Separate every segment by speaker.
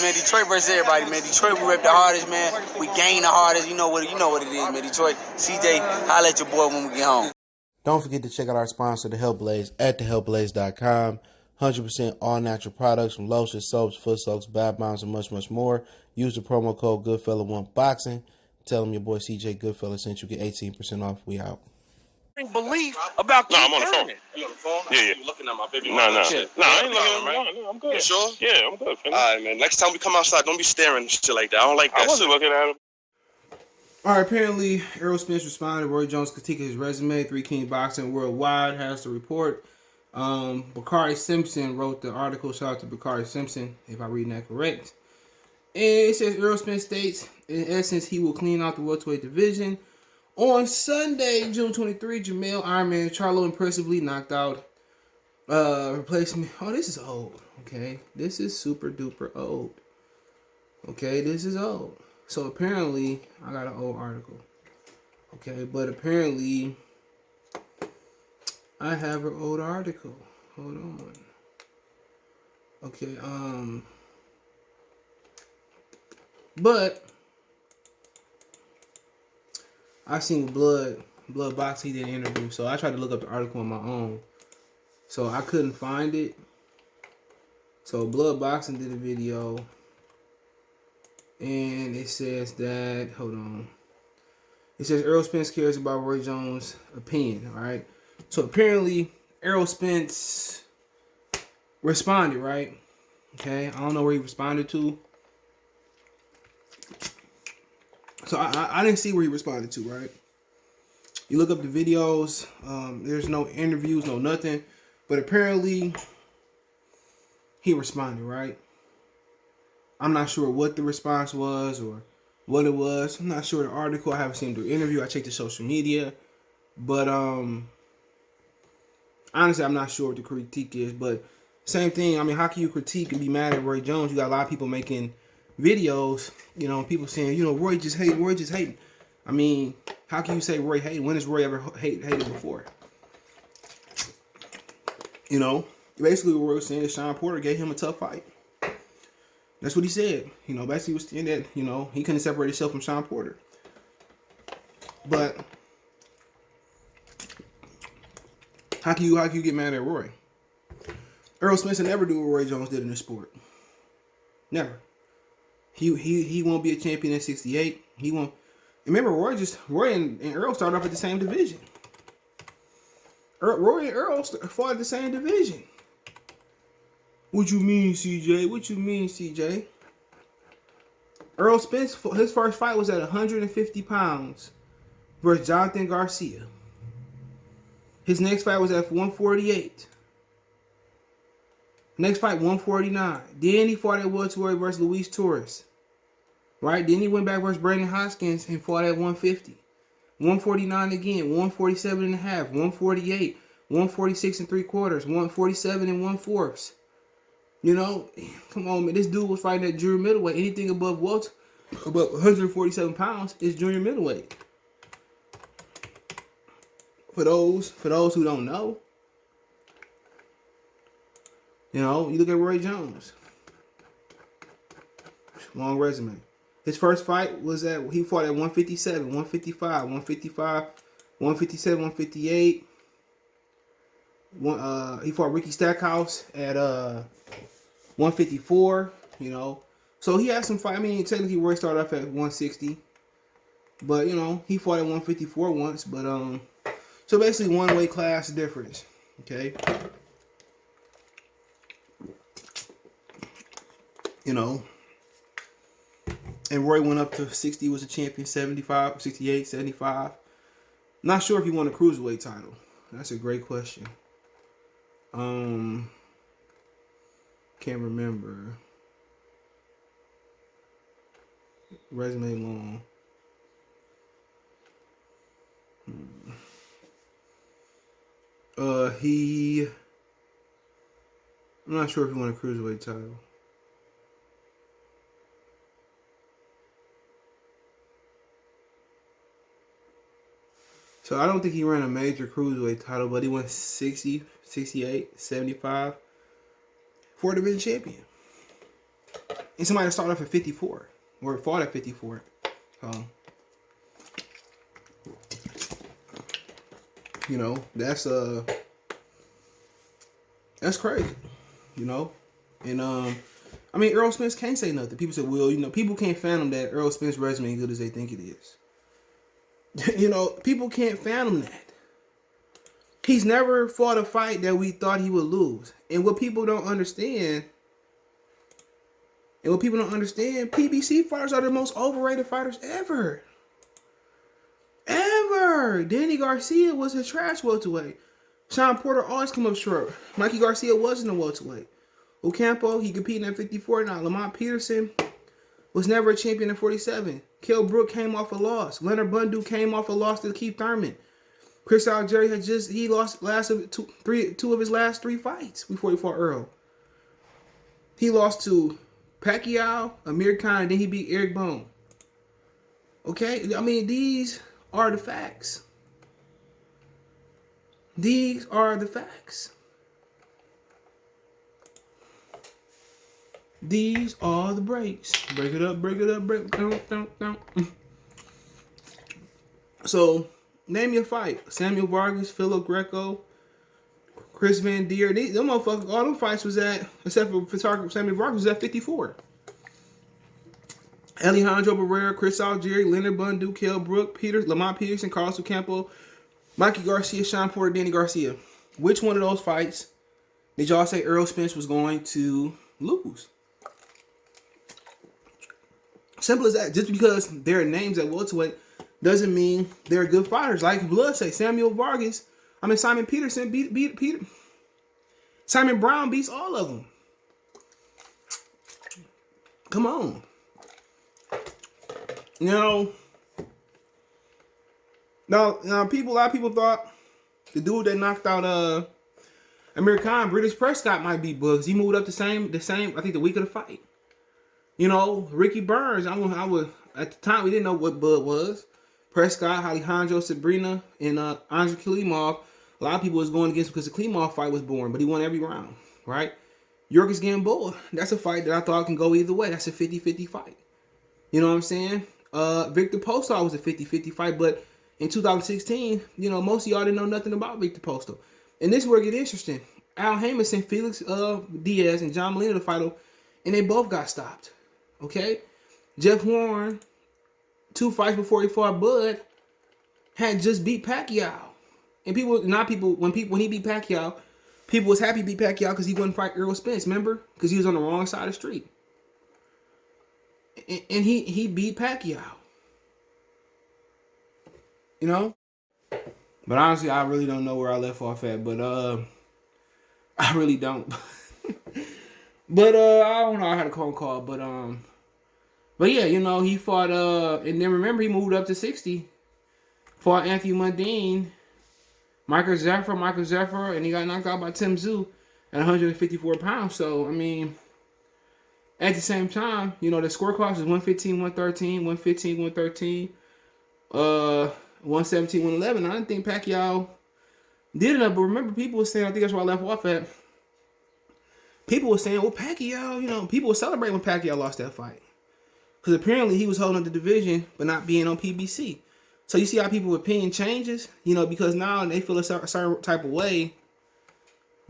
Speaker 1: man. Detroit versus everybody, man. Detroit, we rep the hardest, man. We gain the hardest. You know what it is, man. Detroit, CJ, holla at your boy when we get home.
Speaker 2: Don't forget to check out our sponsor, The Health Blaze, at thehealthblaze.com. 100% all natural products from lotions, soaps, foot soaks, bath bombs, and much, much more. Use the promo code Goodfella1Boxing. Tell them your boy CJ Goodfella sent you. Get 18% off. We out.
Speaker 3: Belief about
Speaker 4: I'm on the phone.
Speaker 3: You on the phone?
Speaker 4: Yeah.
Speaker 3: You looking at my baby?
Speaker 4: No, I ain't looking at him,
Speaker 3: right?
Speaker 4: No, I'm good.
Speaker 3: You sure?
Speaker 4: Yeah, I'm good.
Speaker 3: All right, man. Next time we come outside, don't be staring and shit like that. I don't like that.
Speaker 4: I wasn't looking at him.
Speaker 2: All right, apparently, Errol Spence responded to Roy Jones' critique of his resume. 3 King Boxing Worldwide has the report. Bakari Simpson wrote the article. Shout out to Bakari Simpson, if I'm reading that correct. And it says Errol Spence states, in essence, he will clean out the welterweight division. On Sunday, June 23, Jamel Ironman Charlo impressively knocked out replacement. Oh, this is old. Okay, this is super duper old. Okay, this is old. So apparently, I got an old article. Okay, but apparently, I have an old article. Hold on. Okay, but I seen Blood Box, he did an interview, so I tried to look up the article on my own. So I couldn't find it. So Blood Boxing did a video. And it says that, hold on. It says Errol Spence cares about Roy Jones' opinion, alright? So apparently, Errol Spence responded, right? Okay, I don't know where he responded to. So I didn't see where he responded to, right? You look up the videos, there's no interviews, no nothing. But apparently, he responded, right? I'm not sure what the response was or what it was. I'm not sure the article. I haven't seen him do an interview. I checked the social media. But honestly, I'm not sure what the critique is. But same thing. I mean, how can you critique and be mad at Roy Jones? You got a lot of people making videos, you know, people saying, you know, Roy just hating. I mean, how can you say Roy hating? When has Roy ever hated before? You know, basically what Roy was saying is Sean Porter gave him a tough fight. That's what he said. You know, basically he was saying that, you know, he couldn't separate himself from Sean Porter. But how can you get mad at Roy? Errol Spence will never do what Roy Jones did in the sport. Never. He won't be a champion at 68. He won't. Remember, Roy and Errol started off at the same division. Roy and Errol fought at the same division. What you mean, CJ? What you mean, CJ? Errol Spence, his first fight was at 150 pounds versus Jonathan Garcia. His next fight was at 148. Next fight, 149. Then he fought at welterweight versus Luis Torres. Right? Then he went back versus Brandon Hoskins and fought at 150. 149 again, 147 and a half, 148, 146 and 3/4, 147 and 1/4. You know, come on, man. This dude was fighting at junior middleweight. Anything above 147 pounds is junior middleweight. For those who don't know, you know, you look at Roy Jones. Long resume. His first fight was he fought at 157, 155, 155, 157, 158. He fought Ricky Stackhouse at 154, you know. So he had some fight. I mean, technically Roy started off at 160. But, you know, he fought at 154 once. But, so basically one weight class difference. Okay. You know. And Roy went up to 60, was a champion, 75, 68, 75. Not sure if he won a cruiserweight title. That's a great question. Can't remember. Resume long. I'm not sure if he won a cruiserweight title. So I don't think he ran a major cruiserweight title, but he won 60, 68, 75. 4 division champion. And somebody that started off at 54 or fought at 54. So, you know, that's crazy, you know. And I mean, Errol Spence can't say nothing. People say, well, you know, people can't fathom that Errol Spence's resume ain't good as they think it is. You know, people can't fathom that. He's never fought a fight that we thought he would lose. And what people don't understand, PBC fighters are the most overrated fighters ever. Ever. Danny Garcia was a trash welterweight. Sean Porter always come up short. Mikey Garcia wasn't a welterweight. Ocampo, he competed at 54 now. Lamont Peterson was never a champion at 47. Kell Brook came off a loss. Leonard Bundu came off a loss to Keith Thurman. Chris Algieri lost two of his last 3 fights before he fought Earl. He lost to Pacquiao, Amir Khan, and then he beat Eric Bone. Okay? I mean, these are the facts. These are the facts. These are the breaks. Break it up, break it up, break it down. So, name your fight. Samuel Vargas, Philip Greco, Chris Van Deer. Them motherfuckers, all them fights was at, except for Samuel Vargas, was at 54. Alejandro Barrera, Chris Algieri, Leonard Bundu, Kell Brook, Lamont Peterson, Carlos Ocampo, Mikey Garcia, Sean Porter, Danny Garcia. Which one of those fights did y'all say Errol Spence was going to lose? Simple as that. Just because they're names at welterweight doesn't mean they're good fighters. Like Blood say, Simon Peterson beat Peter. Simon Brown beats all of them. Come on. You know, now a lot of people thought the dude that knocked out Amir Khan, British Prescott, might be Bugs. He moved up the same. I think the week of the fight. You know, Ricky Burns. I would at the time we didn't know what Bud was. Prescott, Alejandro Sabrina, and Andrei Klimov. A lot of people was going against because the Klimov fight was boring, but he won every round, right? Yorgis Gamboa. That's a fight that I thought can go either way. That's a 50-50 fight. You know what I'm saying? Victor Postol was a 50-50 fight, but in 2016, you know, most of y'all didn't know nothing about Victor Postol. And this is where it gets interesting. Al Haymon sent Felix Diaz and John Molina to fight him, and they both got stopped. Okay? Jeff Warren, 2 fights before he fought Bud, had just beat Pacquiao. And when he beat Pacquiao, people was happy he beat Pacquiao because he wouldn't fight Errol Spence, remember? Because he was on the wrong side of the street. And he beat Pacquiao. You know? But honestly, I really don't know where I left off at. But I really don't. But I don't know how to call. But yeah, you know, he fought and then remember he moved up to 60. Fought Anthony Mundine, Michael Zephyr, and he got knocked out by Tim Tszyu at 154 pounds. So I mean, at the same time, you know, the scorecards is 115, 113, 115, 113, 117, 111. I didn't think Pacquiao did enough, but remember, people were saying, I think that's where I left off at. People were saying, well, Pacquiao, you know, people were celebrating when Pacquiao lost that fight. Because apparently he was holding the division, but not being on PBC. So you see how people's opinion changes, you know, because now they feel a certain type of way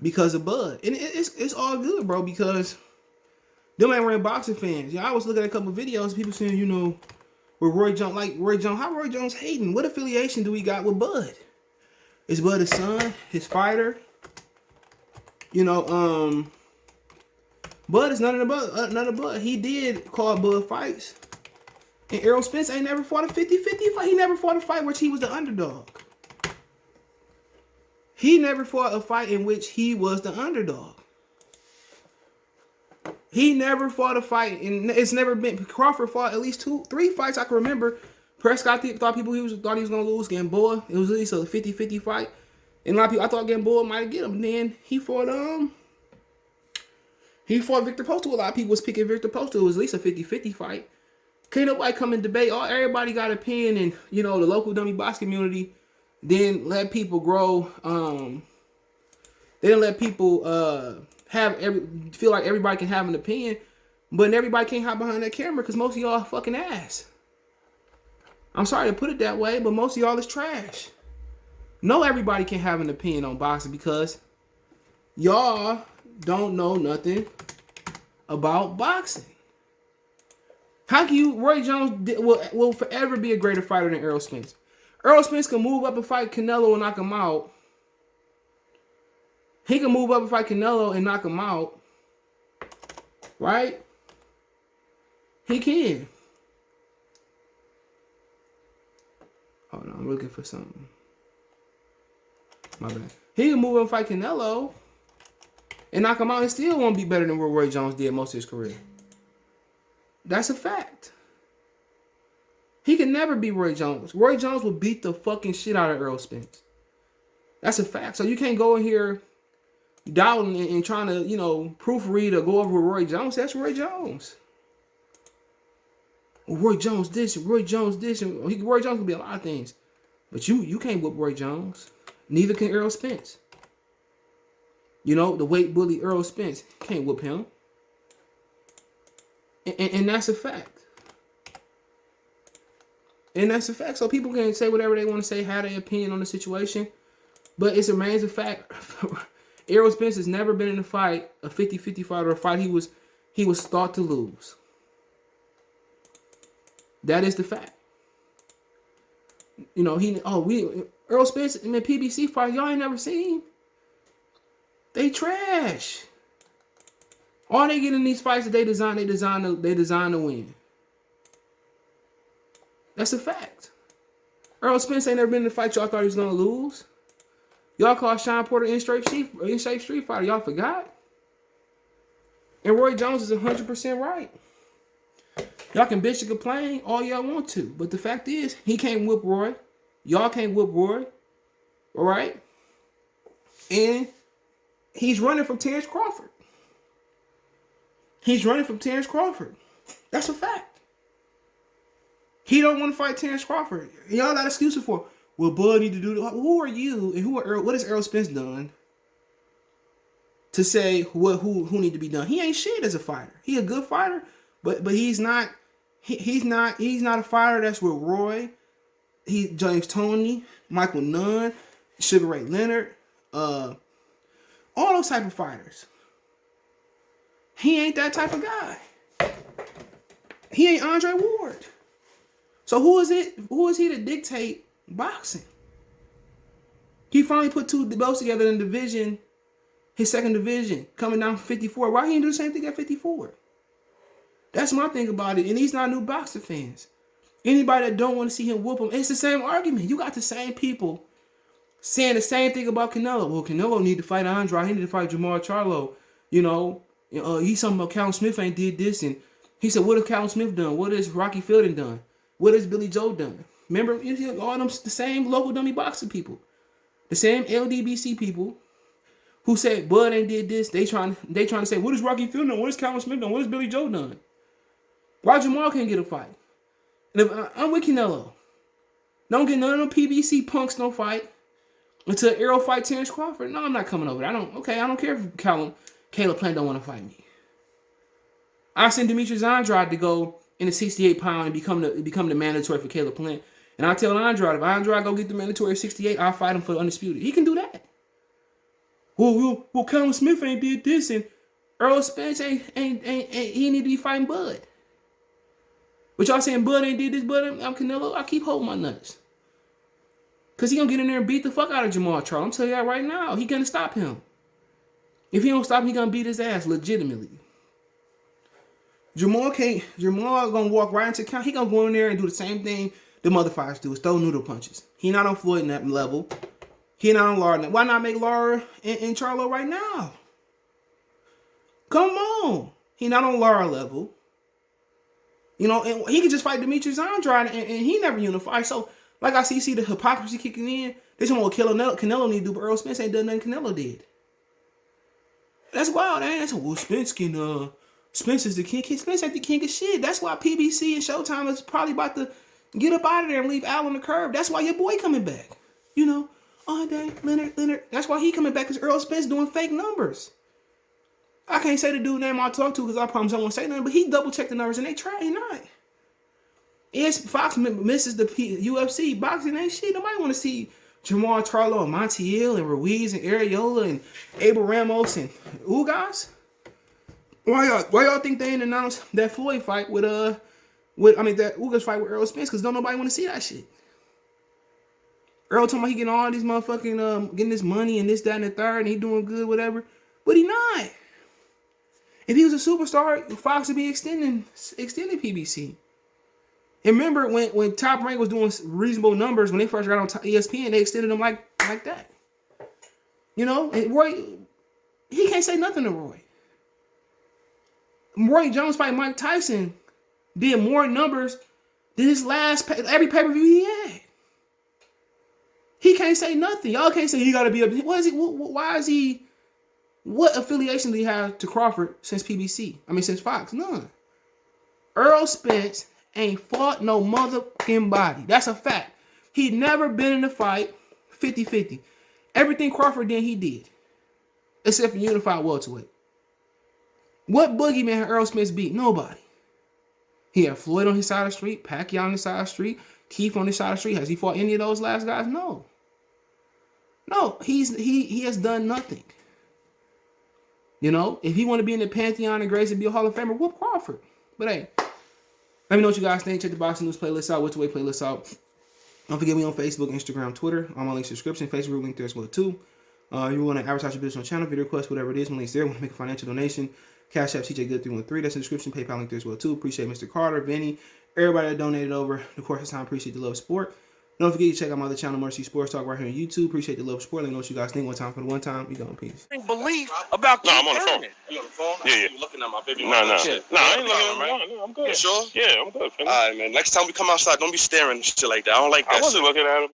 Speaker 2: because of Bud. And it's all good, bro, because them ain't real boxing fans. You know, I was looking at a couple of videos, people saying, you know, with Roy Jones, how Roy Jones hating? What affiliation do we got with Bud? Is Bud his son, his fighter? You know, Bud is none of Bud. He did call Bud fights. And Errol Spence ain't never fought a 50-50 fight. He never fought a fight where he was the underdog. He never fought a fight in which he was the underdog. He never fought a fight, and it's never been. Crawford fought at least 2-3 fights I can remember. Prescott thought he was gonna lose. Gamboa, it was at least a 50-50 fight. And a lot of people, I thought Gamboa might get him. And then he fought Victor Postol. A lot of people was picking Victor Postol. It was at least a 50-50 fight. Can't nobody come and debate. Everybody got an opinion, and you know the local dummy box community. Then let people grow. They didn't let people feel like everybody can have an opinion. But everybody can't hide behind that camera because most of y'all are fucking ass. I'm sorry to put it that way, but most of y'all is trash. No, everybody can have an opinion on boxing because y'all don't know nothing about boxing. How can you? Roy Jones will forever be a greater fighter than Errol Spence. Errol Spence can move up and fight Canelo and knock him out. He can move up and fight Canelo and knock him out. Right? He can. Hold on, I'm looking for something. My bad. He can move up and fight Canelo and knock him out and still won't be better than what Roy Jones did most of his career. That's a fact. He can never beat Roy Jones. Roy Jones will beat the fucking shit out of Errol Spence. That's a fact. So you can't go in here doubting and trying to, proofread or go over with Roy Jones. That's Roy Jones. Well, Roy Jones this, Roy Jones this, and Roy Jones can be a lot of things. But you can't whoop Roy Jones. Neither can Errol Spence. The weight bully Errol Spence can't whoop him. And that's a fact. And that's a fact. So people can say whatever they want to say, have their opinion on the situation. But it remains a fact. Errol Spence has never been in a fight, a 50-50 fight, or a fight he was thought to lose. That is the fact. Errol Spence in the PBC fight, y'all ain't never seen. They trash. All they get in these fights that they design to win. That's a fact. Errol Spence ain't never been in a fight y'all thought he was gonna lose. Y'all call Sean Porter in shape street fighter. Y'all forgot. And Roy Jones is 100% right. Y'all can bitch and complain all y'all want to, but the fact is, he can't whip Roy. Y'all can't whip Roy. All right? And he's running from Terrence Crawford. He's running from Terrence Crawford. That's a fact. He don't want to fight Terrence Crawford. Y'all got excuses for, well, Bud need to do that. Who are you and what has Errol Spence done to say who need to be done? He ain't shit as a fighter. He a good fighter, but he's not a fighter that's with Roy. He James Toney, Michael Nunn, Sugar Ray Leonard, all those type of fighters. He ain't that type of guy. He ain't Andre Ward. So who is he to dictate boxing? He finally put two belts together in division, his second division, coming down from 54. Why he didn't do the same thing at 54? That's my thing about it. And these not new boxing fans. Anybody that don't want to see him whoop him, it's the same argument. You got the same people saying the same thing about Canelo. Well, Canelo need to fight Andrade. He need to fight Jamal Charlo. He's something about Callum Smith ain't did this. And he said, what has Callum Smith done? What has Rocky Fielding done? What has Billy Joe done? Remember, all them the same local dummy boxing people. The same LDBC people who said Bud ain't did this. They trying to say, what has Rocky Fielding done? What has Callum Smith done? What has Billy Joe done? Why Jamal can't get a fight? And I'm with Canelo. Don't get none of them PBC punks no fight until Errol fight Terrence Crawford. No, I'm not coming over. I don't care if Caleb Plant don't want to fight me. I send Demetrius Andrade to go in the 68 pound and become the mandatory for Caleb Plant. And I tell Andrade, if Andrade go get the mandatory 68, I'll fight him for the undisputed. He can do that. Well, Callum Smith ain't did this, and Errol Spence ain't he need to be fighting Bud. But y'all saying Bud ain't did this, Bud, I'm Canelo, I keep holding my nuts. Because he gonna get in there and beat the fuck out of Jamal Charlo. I'm telling you that right now. He gonna stop him. If he don't stop him, he gonna beat his ass legitimately. Jamal gonna walk right into count. He gonna go in there and do the same thing the motherfuckers do, is throw noodle punches. He not on Floyd in that level. He not on Lara. Why not make Lara and Charlo right now? Come on. He not on Lara level. And he could just fight Demetrius Andrade and he never unified. So, like I see the hypocrisy kicking in. They just want what Canelo need to do, but Errol Spence ain't done nothing Canelo did. That's wild, man. That's well, Spence is the king. Spence ain't the king of shit. That's why PBC and Showtime is probably about to get up out of there and leave Al on the curb. That's why your boy coming back. All day, Leonard. That's why he coming back, because Errol Spence doing fake numbers. I can't say the dude name I talked to because I promise I won't say nothing, but he double checked the numbers and they try. He not. Yes, Fox misses the UFC boxing ain't shit. Nobody want to see Jamal Charlo and Montiel and Ruiz and Ariola and Abel Ramos and Ugas. Why y'all think they ain't announced that Floyd fight with that Ugas fight with Errol Spence? Because don't nobody want to see that shit. Errol talking about he getting all these motherfucking getting this money and this, that, and the third, and he doing good, whatever. But he not. If he was a superstar, Fox would be extending PBC. And remember when Top Rank was doing reasonable numbers when they first got on ESPN, they extended them like that. You know, and Roy, he can't say nothing to Roy. Roy Jones fight Mike Tyson did more numbers than his last every pay-per-view he had. He can't say nothing. Y'all can't say he got to be up. What is he? Why is he? What affiliation do he have to Crawford since PBC? Since Fox? None. Errol Spence ain't fought no motherfucking body. That's a fact. He never been in a fight 50-50. Everything Crawford did, he did. Except for unified welterweight. What boogeyman had Errol Spence beat? Nobody. He had Floyd on his side of the street, Pacquiao on his side of the street, Keith on his side of the street. Has he fought any of those last guys? No. No, he has done nothing. You know, if he want to be in the Pantheon and Grace and be a Hall of Famer, whoop Crawford. But hey, let me know what you guys think. Check the Boxing News playlist out, Which Way playlist out. Don't forget me on Facebook, Instagram, Twitter. All my links in the description. Facebook link there as well too. You want to advertise your business on the channel, video request, whatever it is, my link's there. Want to make a financial donation? Cash App CJ Good 313. That's in the description. PayPal link there as well too. Appreciate Mr. Carter, Vinny, everybody that donated over the course of time. Appreciate the love of sport. Don't forget to check out my other channel, Mercy Sports Talk, right here on YouTube. Appreciate the love of sport. Let me know what you guys think. One time for the one time. You go in peace.
Speaker 3: Belief about
Speaker 4: I'm on the phone.
Speaker 3: You on the phone?
Speaker 4: Yeah.
Speaker 3: You looking at my baby?
Speaker 4: No, I ain't
Speaker 3: Right?
Speaker 4: looking. No, I'm good.
Speaker 3: You sure?
Speaker 4: Yeah, I'm good.
Speaker 3: All right, man. Next time we come outside, don't be staring and shit like that. I don't like that.
Speaker 4: I wasn't looking at him.